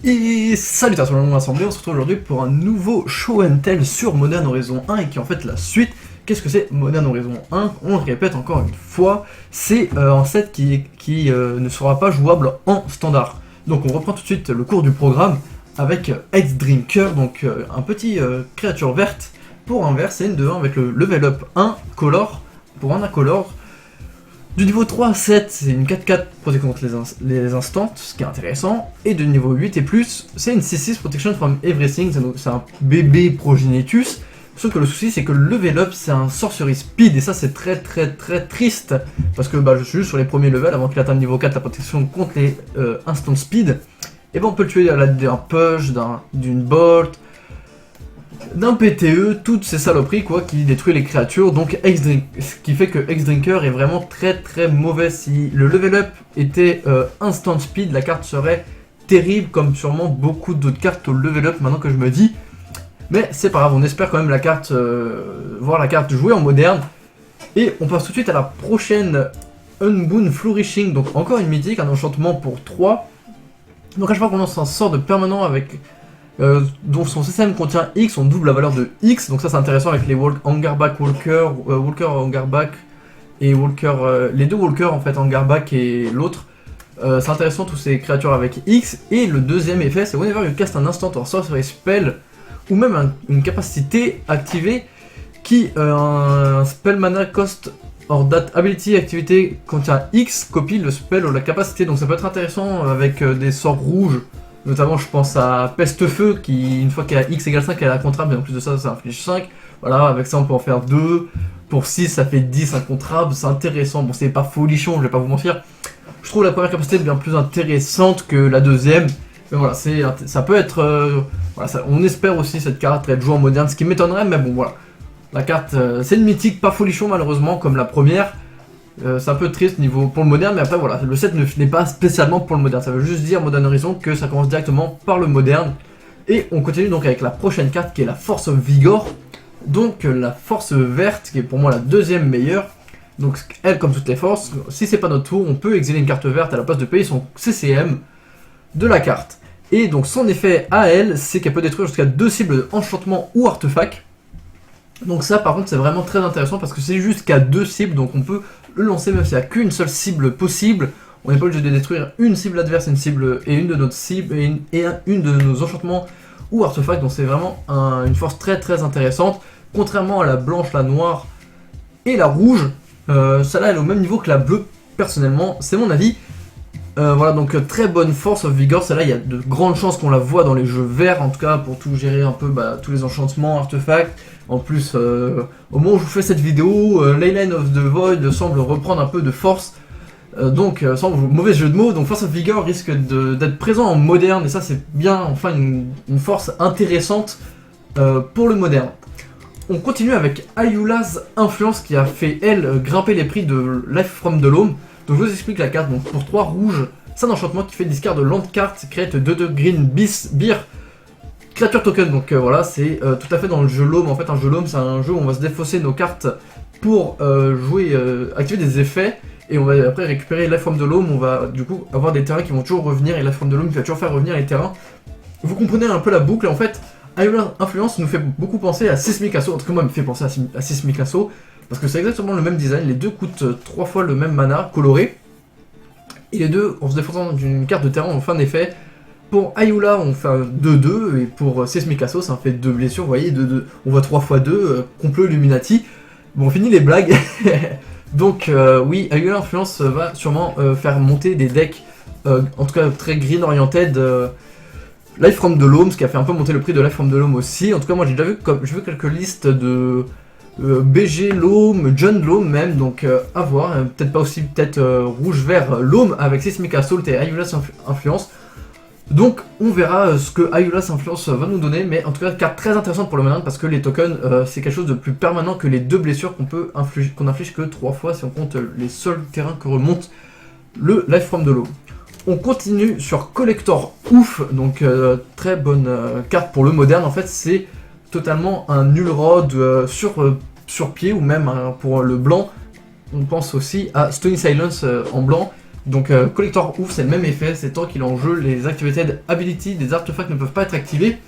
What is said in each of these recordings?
Et salut à tout le monde rassemblé, on se retrouve aujourd'hui pour un nouveau show and tell sur Modern Horizon 1 et qui est en fait la suite. Qu'est-ce que c'est Modern Horizon 1? On le répète encore une fois, c'est un set qui ne sera pas jouable en standard. Donc on reprend tout de suite le cours du programme avec Ice Drinker, donc un petit créature verte pour un vert, c'est une de 1 avec le level up 1 color pour un incolore. Du niveau 3 à 7, c'est une 4-4 protection contre les instants, ce qui est intéressant. Et de niveau 8 et plus, c'est une 6-6 protection from everything, c'est un bébé progenitus. Sauf que le souci, c'est que le level up, c'est un sorcery speed, et ça, c'est très triste. Parce que je suis juste sur les premiers levels, avant qu'il atteigne niveau 4, la protection contre les instant speed. Et on peut le tuer à l'aide d'un push, d'une bolt, d'un PTE, toutes ces saloperies qui détruit les créatures, donc ce qui fait que Ice Drinker est vraiment très mauvais. Si le level up était instant speed, la carte serait terrible, comme sûrement beaucoup d'autres cartes au level up maintenant que je me dis. Mais c'est pas grave, on espère quand même voir la carte jouer en moderne. Et on passe tout de suite à la prochaine Unbound Flourishing, donc encore une mythique, un enchantement pour 3. Donc à chaque fois qu'on lance un sort de permanent avec dont son CCM contient X, on double la valeur de X, donc ça c'est intéressant avec les Angerback Walker, Walker Angerback et Walker, les deux Walker en fait, Angerback et l'autre. C'est intéressant tous ces créatures avec X. Et le deuxième effet, c'est whenever you cast un instant or sorcery spell, ou même une capacité activée qui un spell mana cost or that ability activité contient X, copie le spell ou la capacité, donc ça peut être intéressant avec des sorts rouges. Notamment, je pense à Peste Feu, qui, une fois qu'elle a X égale 5, elle a contrable, mais en plus de ça, ça inflige 5. Voilà, avec ça, on peut en faire 2. Pour 6, ça fait 10, un contrable, c'est intéressant. Bon, c'est pas folichon, je vais pas vous mentir. Je trouve la première capacité bien plus intéressante que la deuxième. Mais voilà, ça peut être... on espère aussi cette carte être jouée en moderne, ce qui m'étonnerait, mais bon, voilà. La carte, c'est une mythique, pas folichon, malheureusement, comme la première. C'est un peu triste pour le moderne, mais après voilà, le set n'est pas spécialement pour le moderne, ça veut juste dire Modern Horizon que ça commence directement par le moderne. Et on continue donc avec la prochaine carte qui est la Force of Vigor, donc la force verte qui est pour moi la deuxième meilleure. Donc elle, comme toutes les forces, si c'est pas notre tour, on peut exiler une carte verte à la place de payer son CCM de la carte. Et donc son effet à elle, c'est qu'elle peut détruire jusqu'à 2 cibles d'enchantement ou artefact. Donc ça par contre c'est vraiment très intéressant parce que c'est jusqu'à 2 cibles, donc on peut le lancer même s'il n'y a qu'une seule cible possible. On n'est pas obligé de détruire une cible adverse, une cible et une de notre cible et une de nos enchantements ou artefacts, donc c'est vraiment une force très intéressante. Contrairement à la blanche, la noire et la rouge, celle-là elle est au même niveau que la bleue personnellement, c'est mon avis. Voilà, donc très bonne force of vigor, celle-là il y a de grandes chances qu'on la voit dans les jeux verts, en tout cas pour tout gérer un peu tous les enchantements, artefacts. En plus, au moment où je vous fais cette vidéo, Leyline of the Void semble reprendre un peu de force, sans mauvais jeu de mots, donc Force of Vigor risque d'être présent en moderne, et ça c'est bien, enfin une force intéressante pour le moderne. On continue avec Ayula's Influence qui a fait, elle, grimper les prix de Life from the Loam. Donc je vous explique la carte, donc pour 3 rouges, c'est un enchantement qui fait discard de land card, create 2/2 green beer créature token. Donc voilà, c'est tout à fait dans le jeu Loam. En fait, un jeu Loam, c'est un jeu où on va se défausser nos cartes pour activer des effets, et on va après récupérer Life from the Loam. On va du coup avoir des terrains qui vont toujours revenir, et Life from the Loam qui va toujours faire revenir les terrains. Vous comprenez un peu la boucle, en fait. Ayula's Influence nous fait beaucoup penser à Seismic Assault, en tout cas moi il me fait penser à Seismic Assault, parce que c'est exactement le même design, les deux coûtent 3 fois le même mana coloré, et les deux, en se défendant d'une carte de terrain, on fait un effet. Pour Ayula, on fait un 2-2, et pour Seismic Assault, ça fait 2 blessures, vous voyez, on voit 3 x 2, complot Illuminati. Bon, on finit les blagues. Donc oui, Ayula Influence va sûrement faire monter des decks, en tout cas très green oriented, Life from the Loam, ce qui a fait un peu monter le prix de Life from the Loam aussi. En tout cas, moi j'ai déjà vu quelques listes de BG Loam, John Loam même, donc à voir. Peut-être pas aussi, rouge vert Loam avec Seismic Assault et Ayula's Influence. Donc on verra ce que Ayula's Influence va nous donner, mais en tout cas carte très intéressante pour le moderne parce que les tokens c'est quelque chose de plus permanent que les 2 blessures qu'on inflige que 3 fois si on compte les seuls terrains que remonte le Life from the Loam. On continue sur Collector Ouf, donc très bonne carte pour le moderne. En fait, c'est totalement un null rod sur pied, ou même pour le blanc. On pense aussi à Stony Silence en blanc, Donc collector ouf, c'est le même effet, c'est tant qu'il est en jeu, les activated ability des artefacts ne peuvent pas être activés.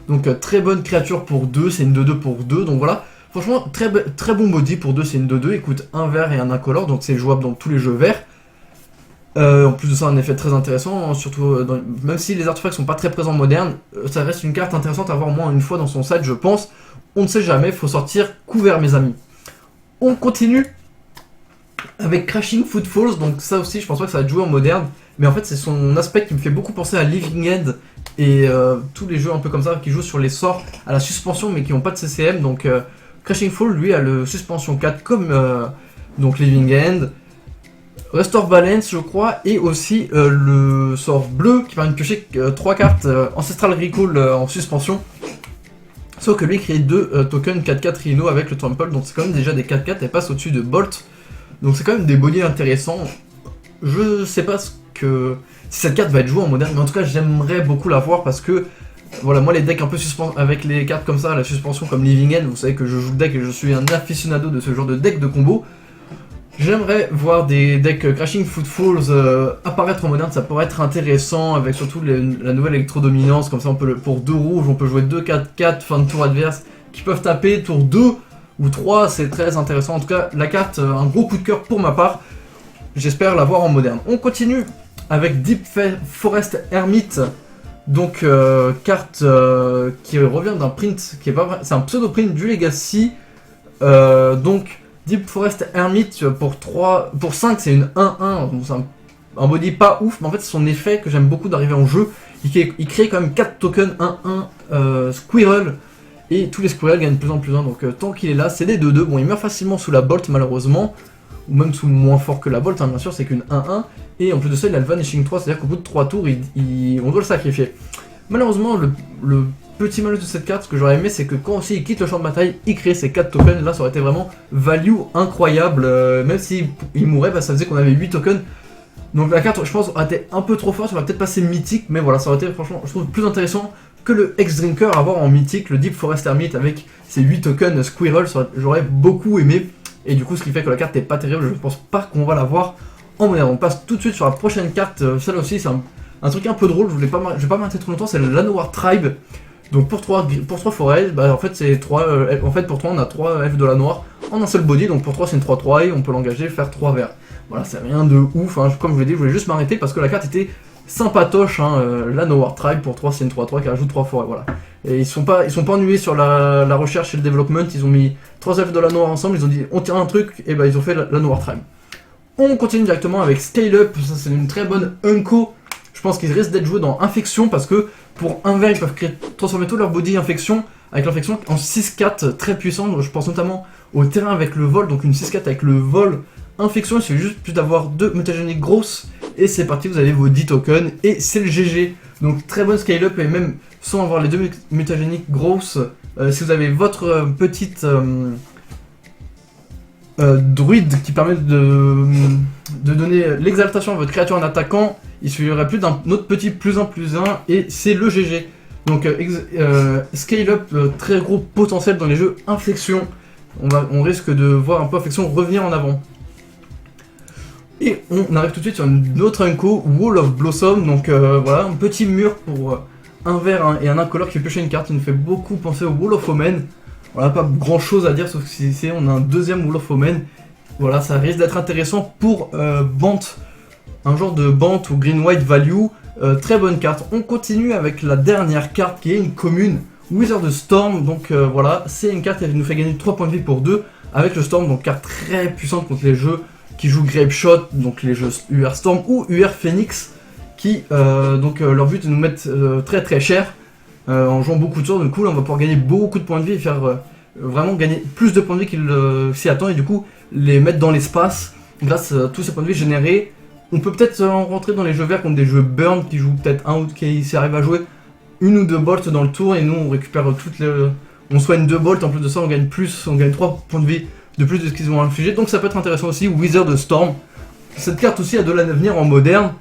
Donc très bonne créature pour 2, c'est une 2-2 pour 2, donc voilà. Franchement, très bon body pour 2, c'est une 2-2, il coûte un vert et un incolore, donc c'est jouable dans tous les jeux verts. En plus de ça, un effet très intéressant, surtout même si les artefacts sont pas très présents modernes, ça reste une carte intéressante à avoir au moins une fois dans son set, je pense. On ne sait jamais, faut sortir couvert mes amis. On continue avec Crashing Footfalls, donc ça aussi je pense pas que ça va être joué en moderne, mais en fait c'est son aspect qui me fait beaucoup penser à Living End et tous les jeux un peu comme ça qui jouent sur les sorts à la suspension mais qui n'ont pas de CCM, donc Crashing Fall lui a le suspension 4 comme donc Living End, Restore Balance je crois, et aussi le sort bleu qui permet de piocher 3 cartes Ancestral Recall en suspension. Sauf que lui crée 2 tokens 4-4 Rhino avec le Trample, donc c'est quand même déjà des 4-4, elle passe au-dessus de Bolt. Donc c'est quand même des bodies intéressants. Je sais pas si cette carte va être jouée en moderne, mais en tout cas j'aimerais beaucoup la voir parce que voilà, moi les decks un peu avec les cartes comme ça, la suspension comme Living End, vous savez que je joue le deck et je suis un aficionado de ce genre de deck de combo. J'aimerais voir des decks Crashing Footfalls apparaître en moderne, ça pourrait être intéressant avec surtout la nouvelle électrodominance, comme ça on peut pour 2 rouges, on peut jouer 2-4-4 fin de tour adverse qui peuvent taper tour 2 ou 3, c'est très intéressant. En tout cas, la carte, un gros coup de cœur pour ma part. J'espère la voir en moderne. On continue avec Deep Forest Hermit. Donc, carte qui revient d'un print qui est pas vrai. C'est un pseudo-print du Legacy. Donc, Deep Forest Hermit pour 5, c'est une 1-1. Donc, c'est un body pas ouf, mais en fait, c'est son effet que j'aime beaucoup d'arriver en jeu. Il crée quand même 4 tokens 1-1 Squirrel. Et tous les squirrels gagnent de plus en plus 1, donc tant qu'il est là, c'est des 2-2. Bon, il meurt facilement sous la bolt malheureusement, ou même sous moins fort que la bolt, hein, bien sûr, c'est qu'une 1-1. Et en plus de ça, il a le Vanishing 3, c'est-à-dire qu'au bout de 3 tours, on doit le sacrifier. Malheureusement, le petit malus de cette carte, ce que j'aurais aimé, c'est que quand aussi il quitte le champ de bataille, il crée ses 4 tokens. Là, ça aurait été vraiment value incroyable. Même s'il mourait, bah, ça faisait qu'on avait 8 tokens. Donc la carte, je pense, aurait été un peu trop forte, ça va peut-être passer mythique, mais voilà, ça aurait été franchement, je trouve, plus intéressant que le X-Drinker à avoir en mythique, le Deep Forest Hermit avec ses 8 tokens Squirrel, j'aurais beaucoup aimé. Et du coup, ce qui fait que la carte n'est pas terrible, je ne pense pas qu'on va la voir en moderne. On passe tout de suite sur la prochaine carte, celle-là aussi, c'est un truc un peu drôle, je vais pas m'arrêter trop longtemps, c'est le Llanowar Tribe. Donc pour 3 forêts, bah en fait c'est 3, pour 3 on a 3 elfes de Llanowar en un seul body, donc pour 3 c'est une 3-3 et on peut l'engager, faire 3 verts. Voilà, c'est rien de ouf, hein. Comme je vous l'ai dit, je voulais juste m'arrêter parce que la carte était sympatoche, hein. Llanowar Tribe pour 3 c'est une 3-3 qui rajoute 3 forêts, voilà. Et ils sont pas ennuyés sur la recherche et le développement, ils ont mis 3 elfes de Llanowar ensemble, ils ont dit on tient un truc, et bah ils ont fait Llanowar Tribe. On continue directement avec Scale Up, ça c'est une très bonne Unco. Je pense qu'ils risquent d'être joués dans Infection parce que pour un vert ils peuvent transformer tout leur body Infection avec l'infection en 6-4 très puissant. Je pense notamment au terrain avec le vol, donc une 6-4 avec le vol Infection, il suffit juste plus d'avoir 2 mutagéniques grosses et c'est parti, vous avez vos 10 tokens et c'est le GG. Donc très bonne Scale Up et même sans avoir les 2 mutagéniques grosses, si vous avez votre petite druide qui permet de donner l'exaltation à votre créature en attaquant, il suffirait plus d'un autre petit +1/+1 et c'est le GG. Donc Scale Up, très gros potentiel dans les jeux Infection. On risque de voir un peu Infection revenir en avant. Et on arrive tout de suite sur une autre Unco, Wall of Blossom. Donc voilà, un petit mur pour un vert et un incolore qui fait piocher une carte. Il nous fait beaucoup penser au Wall of Omen. Voilà, pas grand chose à dire sauf que on a un deuxième Wall of Omen. Voilà, ça risque d'être intéressant pour Bant, un genre de Bant ou Green-White Value. Très bonne carte. On continue avec la dernière carte qui est une commune, Wizard Storm. Donc voilà, c'est une carte qui nous fait gagner 3 points de vie pour 2 avec le Storm. Donc carte très puissante contre les jeux qui jouent Grape Shot, donc les jeux UR Storm ou UR Phoenix, qui leur but est de nous mettre très très cher en jouant beaucoup de sorts. Du coup là on va pouvoir gagner beaucoup de points de vie et faire vraiment gagner plus de points de vie qu'il s'y attend et du coup les mettre dans l'espace grâce à tous ces points de vie générés. On peut peut-être rentrer dans les jeux verts contre des jeux burn qui jouent peut-être un ou qui arrivent à jouer une ou 2 bolts dans le tour et nous on récupère toutes les... On soigne 2 bolts, en plus de ça on gagne 3 points de vie de plus de ce qu'ils ont infligé, donc ça peut être intéressant aussi. Wizard Storm, cette carte aussi a de l'avenir en moderne.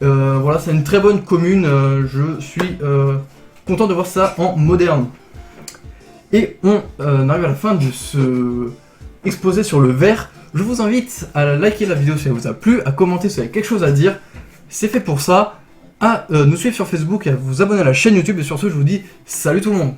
Voilà, c'est une très bonne commune, je suis content de voir ça en moderne. Et on arrive à la fin de ce exposé sur le vert. Je vous invite à liker la vidéo si elle vous a plu, à commenter si vous avez quelque chose à dire. C'est fait pour ça. À nous suivre sur Facebook et à vous abonner à la chaîne YouTube. Et sur ce, je vous dis salut tout le monde.